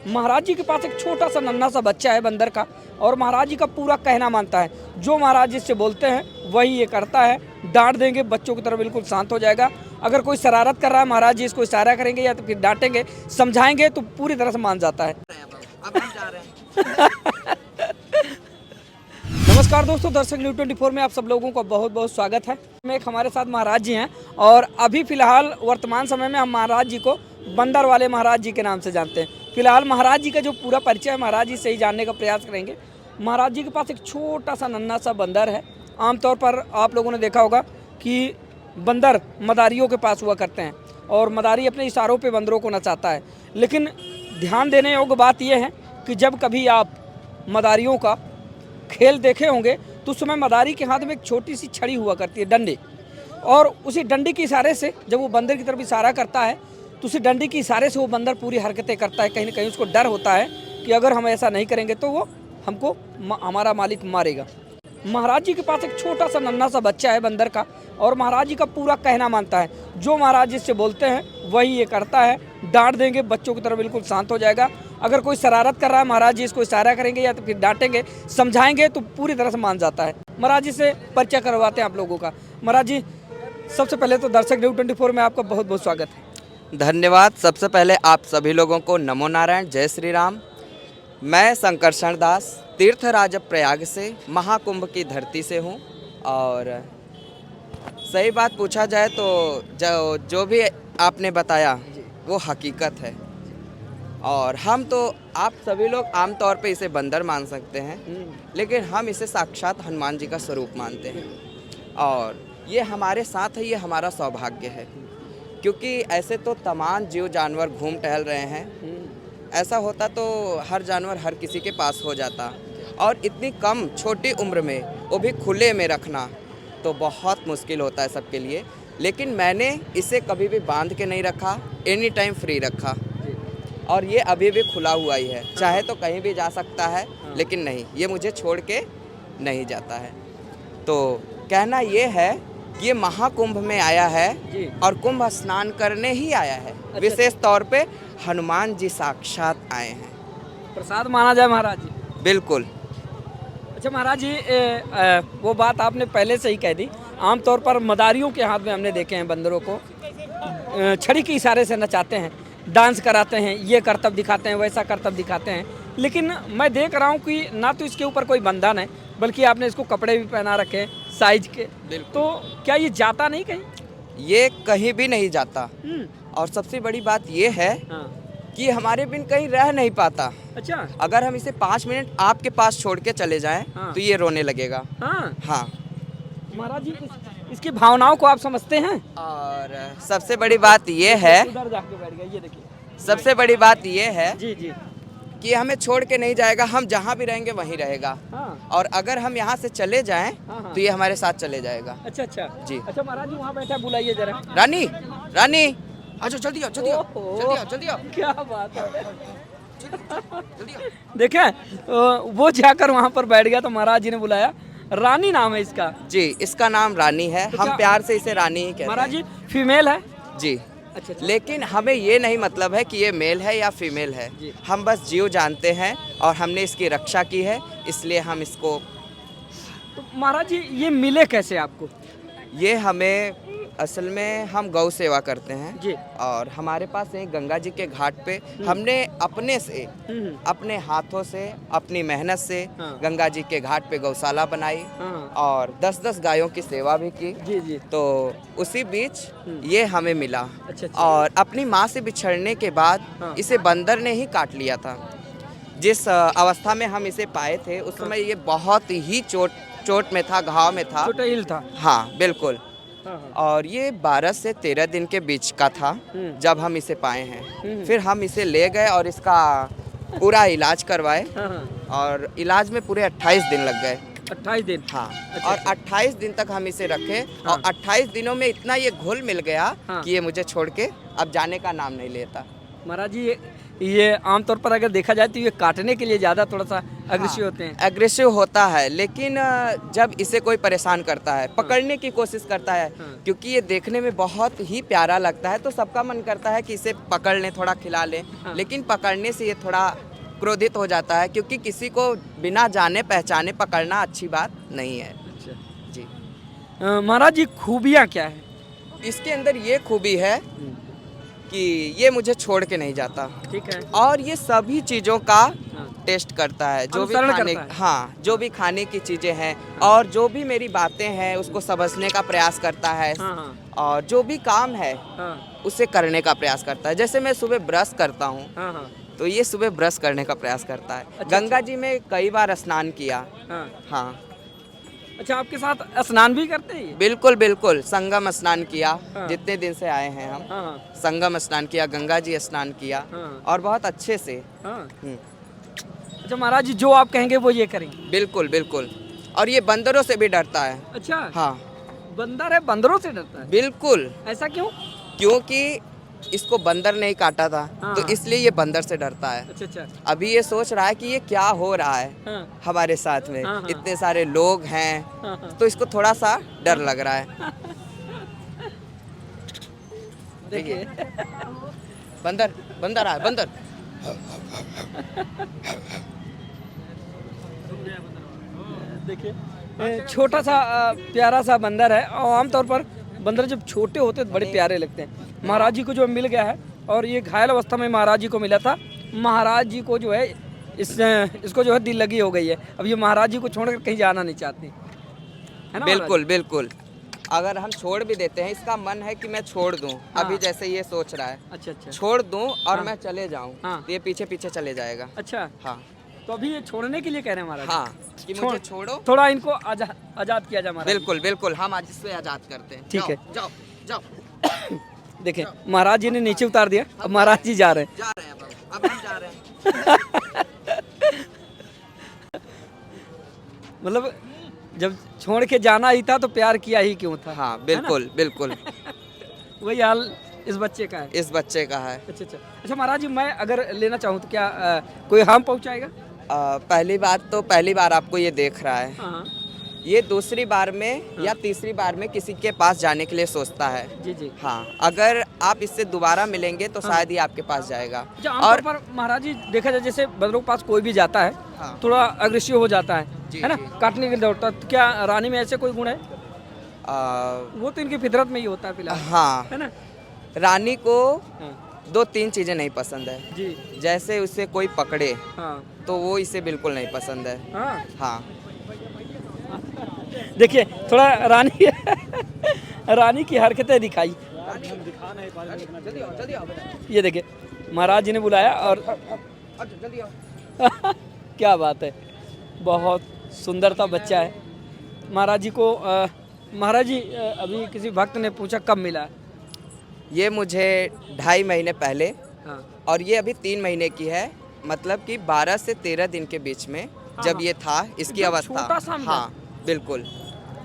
महाराज जी के पास एक छोटा सा नन्हा सा बच्चा है बंदर का, और महाराज जी का पूरा कहना मानता है। जो महाराज जी से बोलते हैं वही ये करता है। डांट देंगे बच्चों की तरह बिल्कुल शांत हो जाएगा। अगर कोई शरारत कर रहा है महाराज जी इसको इशारा करेंगे या तो फिर डांटेंगे, समझाएंगे तो पूरी तरह से मान जाता है। अब हम जा रहे हैं। नमस्कार दोस्तों, दर्शक न्यूज़ 24 में आप सब लोगों का बहुत बहुत स्वागत है। एक हमारे साथ महाराज जी हैं और अभी फ़िलहाल वर्तमान समय में हम महाराज जी को बंदर वाले महाराज जी के नाम से जानते हैं। फिलहाल महाराज जी का जो पूरा परिचय है महाराज जी से ही जानने का प्रयास करेंगे। महाराज जी के पास एक छोटा सा नन्हा सा बंदर है। आमतौर पर आप लोगों ने देखा होगा कि बंदर मदारियों के पास हुआ करते हैं और मदारी अपने इशारों पे बंदरों को नचाता है। लेकिन ध्यान देने योग्य बात यह है कि जब कभी आप मदारियों का खेल देखे होंगे तो उस समय मदारी के हाथ में एक छोटी सी छड़ी हुआ करती है, डंडे, और उसी डंडी के इशारे से जब वो बंदर की तरफ इशारा करता है तो उसी डंडी के इशारे से वो बंदर पूरी हरकतें करता है। कहीं ना कहीं उसको डर होता है कि अगर हम ऐसा नहीं करेंगे तो वो हमको हमारा मालिक मारेगा। महाराज जी के पास एक छोटा सा नन्हा सा बच्चा है बंदर का, और महाराज जी का पूरा कहना मानता है। जो महाराज जी से बोलते हैं वही ये करता है। डांट देंगे बच्चों की तरह बिल्कुल शांत हो जाएगा। अगर कोई शरारत कर रहा है महाराज जी इसको इशारा करेंगे या तो फिर डांटेंगे, समझाएंगे तो पूरी तरह से मान जाता है। महाराज जी से परिचय करवाते हैं आप लोगों का। महाराज जी, सबसे पहले तो दर्शक न्यूज़ 24 में आपका बहुत बहुत स्वागत है। धन्यवाद। सबसे पहले आप सभी लोगों को नमो नारायण, जय श्री राम। मैं संकर्षण दास तीर्थराज प्रयाग से, महाकुंभ की धरती से हूँ। और सही बात पूछा जाए तो जो भी आपने बताया वो हकीकत है। और हम तो, आप सभी लोग आमतौर पे इसे बंदर मान सकते हैं, लेकिन हम इसे साक्षात हनुमान जी का स्वरूप मानते हैं। और ये हमारे साथ है, ये हमारा सौभाग्य है, क्योंकि ऐसे तो तमाम जीव जानवर घूम टहल रहे हैं। ऐसा होता तो हर जानवर हर किसी के पास हो जाता, और इतनी कम छोटी उम्र में वो भी खुले में रखना तो बहुत मुश्किल होता है सबके लिए। लेकिन मैंने इसे कभी भी बांध के नहीं रखा, एनी टाइम फ्री रखा, और ये अभी भी खुला हुआ ही है। चाहे तो कहीं भी जा सकता है, लेकिन नहीं, ये मुझे छोड़ के नहीं जाता है। तो कहना ये है कि ये महाकुंभ में आया है और कुंभ स्नान करने ही आया है। विशेष तौर पे हनुमान जी साक्षात आए हैं। प्रसाद माना जाए महाराज जी। बिल्कुल। अच्छा महाराज जी, वो बात आपने पहले से ही कह दी। आमतौर पर मदारियों के हाथ में हमने देखे हैं बंदरों को छड़ी के इशारे से नचाते हैं, डांस कराते हैं, ये करतब दिखाते हैं, वैसा करतब दिखाते हैं। लेकिन मैं देख रहा हूँ कि ना तो इसके ऊपर कोई बंधन है, बल्कि आपने इसको कपड़े भी पहना रखे हैं साइज के। तो क्या ये जाता नहीं कहीं? ये कहीं भी नहीं जाता। और सबसे बड़ी बात ये है कि हमारे बिन कहीं रह नहीं पाता। अच्छा। अगर हम इसे 5 मिनट आपके पास छोड़ के चले जाएं तो ये रोने लगेगा। हाँ। महाराज जी, इसकी भावनाओं को आप समझते हैं? और सबसे बड़ी बात ये है, उधर जाके बैठ गया, ये देखिए। सबसे बड़ी बात ये है जी जी कि हमें छोड़ के नहीं जाएगा। हम जहाँ भी रहेंगे वहीं रहेगा। और अगर हम यहाँ से चले जाएं तो ये हमारे साथ चले जाएगा। अच्छा अच्छा जी। अच्छा महाराज जी, वहाँ बैठा, बुलाइए जरा। रानी, रानी, अच्छा जल्दी आओ, जल्दी आओ, जल्दी आओ, जल्दी आओ। क्या बात है। जल्दी आओ। देखें, वो जाकर वहाँ पर बैठ गया तो महाराज जी ने बुलाया। रानी नाम है इसका? जी, इसका नाम रानी है। तो हम प्यार से इसे रानी ही कहते हैं। महाराज जी, फीमेल है? जी। अच्छा। लेकिन हमें ये नहीं मतलब है कि ये मेल है या फीमेल है। हम बस जीव जानते हैं और हमने इसकी रक्षा की है, इसलिए हम इसको। तो महाराज जी, ये मिले कैसे आपको? ये हमें, असल में हम गौ सेवा करते हैं जी। और हमारे पास एक गंगा जी के घाट पे हमने अपने से, अपने हाथों से, अपनी मेहनत से गंगा जी के घाट पे गौशाला बनाई और 10-10 गायों की सेवा भी की। जी जी। तो उसी बीच ये हमें मिला। अच्छा। और अपनी माँ से बिछड़ने के बाद इसे बंदर ने ही काट लिया था। जिस अवस्था में हम इसे पाए थे उस समय ये बहुत ही चोट में था, घाव में था, छोटा हिल था। हाँ बिल्कुल। और ये 12 से 13 दिन के बीच का था जब हम इसे पाए हैं। फिर हम इसे ले गए और इसका पूरा इलाज करवाए, और इलाज में पूरे 28 दिन लग गए। 28 दिन? हाँ। और 28 दिन तक हम इसे रखे, और 28 दिनों में इतना ये घुल मिल गया कि ये मुझे छोड़ के अब जाने का नाम नहीं लेता। महाराज जी, ये आमतौर पर अगर देखा जाए तो ये काटने के लिए ज़्यादा थोड़ा सा अग्रेसिव होते हैं। एग्रेसिव होता है, लेकिन जब इसे कोई परेशान करता है, पकड़ने की कोशिश करता है, हाँ। क्योंकि ये देखने में बहुत ही प्यारा लगता है, तो सबका मन करता है कि इसे पकड़ लें, थोड़ा खिला लें। हाँ। लेकिन पकड़ने से ये थोड़ा क्रोधित हो जाता है, क्योंकि किसी को बिना जाने पहचाने पकड़ना अच्छी बात नहीं है। अच्छा जी, महाराज जी, खूबियाँ क्या है? इसके अंदर ये खूबी है कि ये मुझे छोड़ के नहीं जाता, ठीक है। और ये सभी चीज़ों का हाँ। टेस्ट करता है, जो भी अनुसरण खाने, करता है। हाँ, जो भी खाने की चीज़ें हैं और जो भी मेरी बातें हैं उसको समझने का प्रयास करता है, हाँ हाँ और जो भी काम है हाँ उसे करने का प्रयास करता है। जैसे मैं सुबह ब्रश करता हूँ, हाँ हाँ तो ये सुबह ब्रश करने का प्रयास करता है। अच्छा, गंगा जी में कई बार स्नान किया। हाँ। हाँ, अच्छा, आपके साथ स्नान भी करते हैं ये? बिल्कुल बिल्कुल, संगम स्नान किया। हाँ। जितने दिन से आए हैं हम, हाँ हाँ संगम स्नान किया, गंगा जी स्नान किया, हाँ और बहुत अच्छे से। हाँ। हम्म, अच्छा महाराज जी, जो आप कहेंगे वो ये करेंगे? बिल्कुल बिल्कुल। और ये बंदरों से भी डरता है। अच्छा, हाँ, बंदर है, बंदरों से डरता है? बिल्कुल, ऐसा क्यों? क्योंकि इसको बंदर नहीं काटा था, हाँ। तो इसलिए ये बंदर से डरता है। अच्छा अच्छा। अभी ये सोच रहा है कि ये क्या हो रहा है हाँ हमारे साथ में, हाँ, हाँ। इतने सारे लोग हैं, हाँ हाँ। तो इसको थोड़ा सा डर लग रहा है। देखिए, बंदर, बंदर आया, बंदर। देखिए, छोटा सा प्यारा सा बंदर है, और आमतौर पर बंदर जब छोटे होते हैं तो बड़े प्यारे लगते हैं। महाराज जी को जो मिल गया है, और ये घायल अवस्था में महाराज जी को मिला था। महाराज जी को जो है इसको जो है दिल लगी हो गई है। अब ये महाराज जी को छोड़कर कहीं जाना नहीं चाहती है ना? बिल्कुल बिल्कुल, अगर हम छोड़ भी देते हैं, इसका मन है कि मैं छोड़ दूं। हाँ। अभी जैसे ये सोच रहा है अच्छा अच्छा छोड़ दूं और हाँ। मैं चले जाऊं, हाँ। तो ये पीछे पीछे चले जाएगा। अच्छा, हाँ तो अभी ये छोड़ने के लिए कह रहे हैं महाराज? हाँ, कि मुझे छोड़ो। थोड़ा इनको आजाद किया जाए महाराज। बिल्कुल बिल्कुल, हम आज इससे आजाद करते हैं। ठीक जाओ, है। जाओ जाओ, देखिए, महाराज जी ने नीचे उतार दिया, अब महाराज जी जा रहे हैं। जा रहे हैं, अब हम जा रहे हैं। मतलब जब छोड़ के जाना ही था तो प्यार किया ही क्यों था? हाँ, बिल्कुल बिल्कुल, वही हाल इस बच्चे का है। इस बच्चे का है। अच्छा अच्छा। अच्छा महाराज जी, मैं अगर लेना चाहूँ तो क्या कोई हार्म पहुँचाएगा? पहली बार आपको ये देख रहा है, हाँ हाँ। ये दूसरी बार में या तीसरी बार में किसी के पास जाने के लिए सोचता है। जी जी। हाँ, अगर आप इससे दोबारा मिलेंगे तो शायद ही आपके पास जाएगा। अच्छा, आमतौर पर महाराज जी देखा जाए, जैसे बंदरों के पास कोई भी जाता है हाँ। थोड़ा अग्रेसिव हो जाता है जी, है ना, जी। काटने के लिए दौड़ता है, तो क्या रानी में ऐसे कोई गुण है? आ, वो तो इनकी फितरत में ही होता है फिलहाल, हाँ, है ना? रानी को हाँ। 2-3 चीज़ें नहीं पसंद है। जी। जैसे उसे कोई पकड़े हाँ तो वो इसे बिल्कुल नहीं पसंद है। हाँ। हाँ, देखिए, थोड़ा रानी रानी की हरकतें दिखाई। ये देखिए, महाराज जी ने बुलाया, और जल्दी आओ। क्या बात है, बहुत सुंदरता बच्चा है। महाराज जी को महाराज जी, अभी किसी भक्त ने पूछा कब मिला? ये मुझे 2.5 महीने पहले, हाँ और ये अभी 3 महीने की है, मतलब कि 12 से 13 दिन के बीच में जब हाँ। ये था, इसकी एकदम अवस्था। छोटा सा मिला। हाँ बिल्कुल,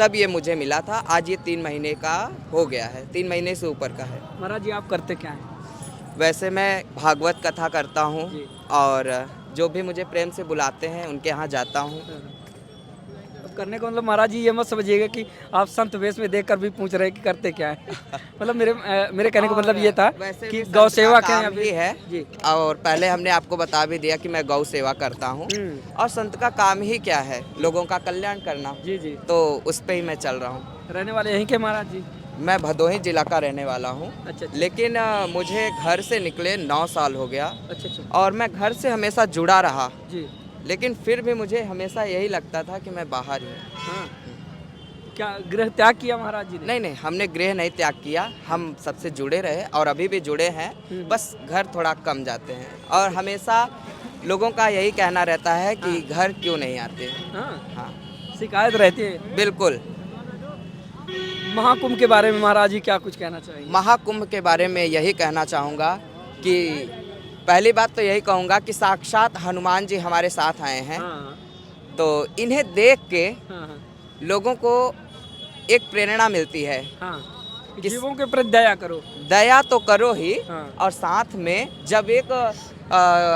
तब ये मुझे मिला था। आज ये 3 महीने का हो गया है, 3 महीने से ऊपर का है। महाराज जी, आप करते क्या हैं? वैसे मैं भागवत कथा करता हूँ, जी। और जो भी मुझे प्रेम से बुलाते हैं उनके यहाँ जाता हूँ। अब करने का मतलब महाराज जी ये मत समझिएगा कि आप संत वेश में देखकर भी पूछ रहे हैं कि करते क्या है। मतलब मेरे कहने का मतलब ये था वैसे कि भी गौ संत सेवा का क्या काम ही है। जी। और पहले हमने आपको बता भी दिया कि मैं गौ सेवा करता हूँ, और संत का काम ही क्या है, लोगों का कल्याण करना। जी जी। तो उस पे ही मैं चल रहा हूँ। रहने वाले यहीं के महाराज जी? मैं भदोही जिला का रहने वाला हूँ। अच्छा अच्छा। लेकिन मुझे घर से निकले 9 साल हो गया, अच्छा अच्छा। और मैं घर से हमेशा जुड़ा रहा, जी। लेकिन फिर भी मुझे हमेशा यही लगता था कि मैं बाहर ही हूँ। हाँ, क्या गृह त्याग किया महाराज जी ने? नहीं नहीं, हमने गृह नहीं त्याग किया, हम सबसे जुड़े रहे और अभी भी जुड़े हैं, बस घर थोड़ा कम जाते हैं। और हमेशा लोगों का यही कहना रहता है कि घर क्यों नहीं आते। हाँ, हाँ शिकायत रहती है। बिल्कुल। महाकुंभ के बारे में महाराज जी क्या कुछ कहना चाहेंगे? महाकुंभ के बारे में यही कहना चाहूँगा कि पहली बात तो यही कहूँगा कि साक्षात हनुमान जी हमारे साथ आए हैं। हाँ तो इन्हें देख के हाँ हाँ लोगों को एक प्रेरणा मिलती है। हाँ, जीवों के प्रति दया करो। दया तो करो ही, हाँ। और साथ में जब एक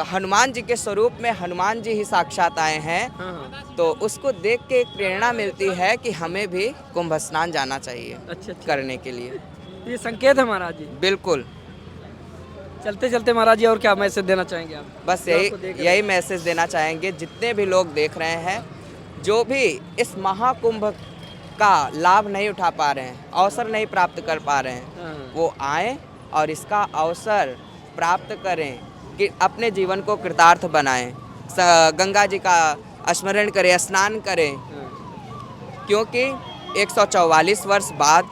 हनुमान जी के स्वरूप में हनुमान जी ही साक्षात आए हैं, हाँ। तो उसको देख के एक प्रेरणा मिलती है कि हमें भी कुंभ स्नान जाना चाहिए अच्छा अच्छा, करने के लिए। ये संकेत है महाराज जी। बिल्कुल, चलते चलते महाराज जी और क्या मैसेज देना चाहेंगे आप? बस जो आपको देख रहे यही मैसेज देना चाहेंगे जितने भी लोग देख रहे हैं, जो भी इस महाकुंभ का लाभ नहीं उठा पा रहे हैं, अवसर नहीं प्राप्त कर पा रहे हैं, हाँ। वो आएँ और इसका अवसर प्राप्त करें कि अपने जीवन को कृतार्थ बनाएं, गंगा जी का स्मरण करें, स्नान करें, हाँ। क्योंकि 144 वर्ष बाद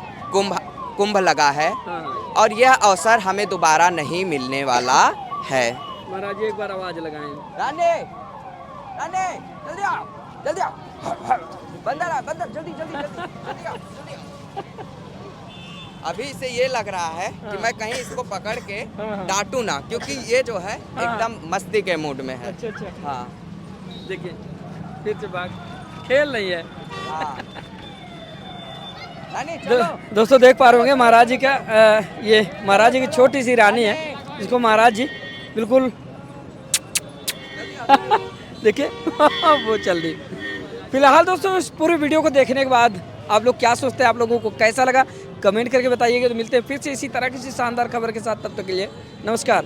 कुंभ लगा है हाँ। और यह अवसर हमें दोबारा नहीं मिलने वाला है। महाराज जी एक बार आवाज लगाएं। रानी, रानी, जल्दी आओ, जल्दी आओ, बंदर आ, बंदर, जल्दी जल्दी जल्दी जल्दी आओ, जल्दी आओ। अभी से ये लग रहा है कि मैं कहीं इसको पकड़ के हाँ। डांटू ना, क्योंकि ये जो है हाँ। एकदम मस्ती के मूड में है। अच्छा अच्छा, हाँ देखिए फिर से बात खेल नहीं है। हाँ। रानी चलो। दोस्तों देख पा रहे होंगे महाराज जी का ये महाराज जी की छोटी सी रानी है, जिसको महाराज जी बिल्कुल देखिए वो चल रही। फिलहाल दोस्तों इस पूरी वीडियो को देखने के बाद आप लोग क्या सोचते हैं, आप लोगों को कैसा लगा कमेंट करके बताइएगा। तो मिलते हैं फिर से इसी तरह किसी शानदार खबर के साथ, तब तक के लिए नमस्कार।